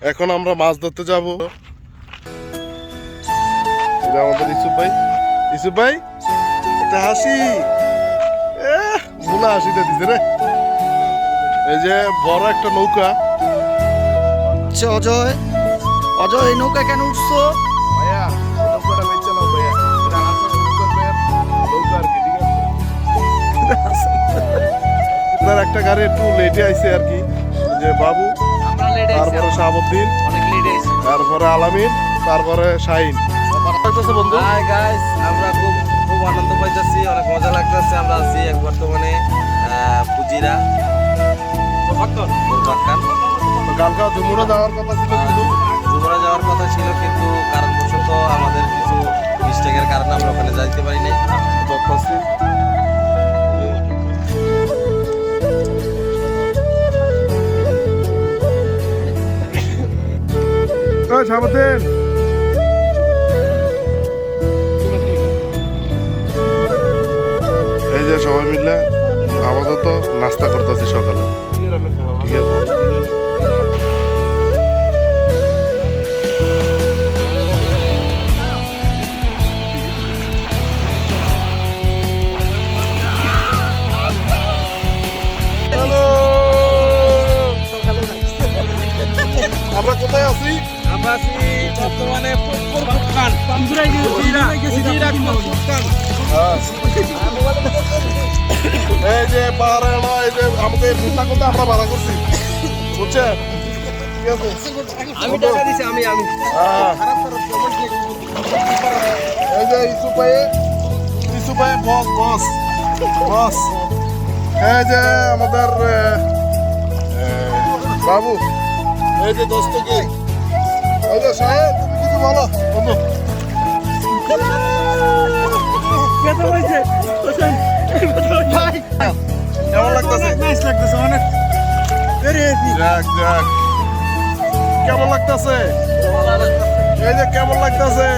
এখন আমরা মাছ ধরতে যাব। এটা আমাদের ইসুফ ভাই একটা হাসি, ভুলা হাসিটা দিছে রে। এই যে বড় একটা নৌকা। অজয় অজয় এই নৌকা কেন উঠছো? ভাইয়া নৌকাটা বেচে নাও ভাইয়া, এটা হাসান মুসাফের নৌকা আর কি, ঠিক আছে? আপনার একটা গাড়ি একটু লেটে আইছে আর কি, যে বাবু, তারপরে শাহাবুদ্দিন, তারপরে আলামিন, তারপরে শাহিন। বন্ধু হাই গাইস, আমরা খুব আনন্দ পাইতেছি, অনেক মজা লাগতেছে। আমরা আছি এক বর্তমানে ফুজিরা কালকা জুমুরা যাওয়ার কথা ছিল, কিন্তু কারণবশত আমাদের কিছু মিস্টেকের কারণে আমরা ওখানে যাইতে পারি নাই। শাহাবুদ্দিন এই যে সবাই মিলে আপাতত নাস্তা করতেছি সকালে, ঠিক আছে? আমরা কোথায় আছি? আমরা আছি বর্তমানে এই যে পাহাড়ে এই যে আমাদের নেতা কথা আমরা বাধা করছি, বুঝছেন? ঠিক আছে, আমি টাকা দিছি, আমি এই যে ইসুফ ভাই বস। এই যে আমাদের বাবু, এই যে দোস্ত কি, এই যে সাহেব, তুমি কিছু বলো বন্ধু। কেমন লাগতেছে? অনেক যাক কেমন লাগতেছে? এই যে কেমন লাগতেছে?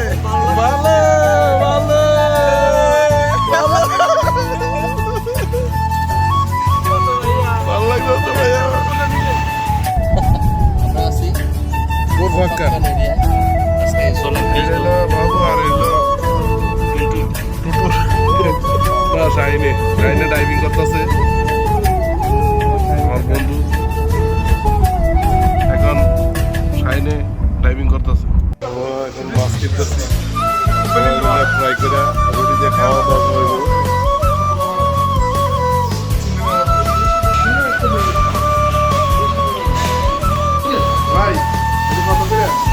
ভালো লাগতেছে ভাইয়া। আমরা আছি এলো বাবু আর এলো শাহিনে ড্রাইভিং করতেছে আমার বন্ধু, এখন শাহিনে ড্রাইভিং করতেছে। এখন মাছ কিনতেছি, ফ্রাই করে রুটি দিয়ে খাওয়া দাওয়া করবো।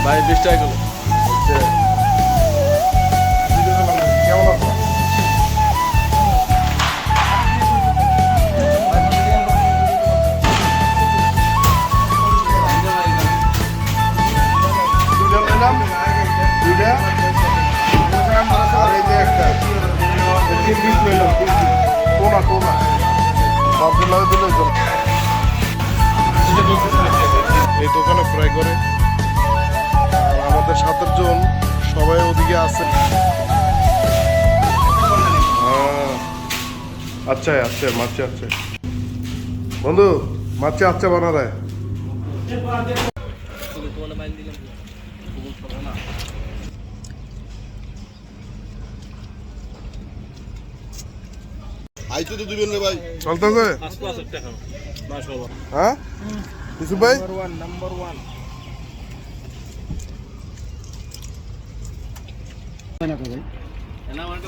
ভাই 20 টাকা কিলো। কেমন আছে? এই দোকানে ফ্রাই করে, আর আমাদের 7 জন সবাই ওদিকে আছে। আচ্ছা মাছে আছে বন্ধু, মাছে আচ্ছা বানা রে। আইতে তো দিবেন রে ভাই, চলতেছে। হ্যাঁ ইসুফ ভাই, নাম্বার 1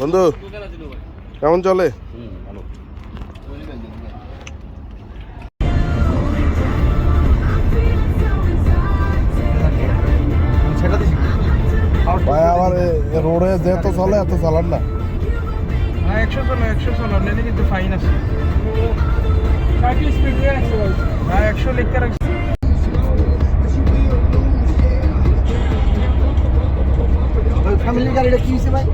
বন্ধু কেমন চলে? ভাই আমার রোডে যেহেতু চলে এত চালান না। 100 চলো নেলে কিন্তু ফাইন আছে। 100 লিখতে রাখছি। ফ্যামিলি গাড়িটা কি হয়েছে ভাই?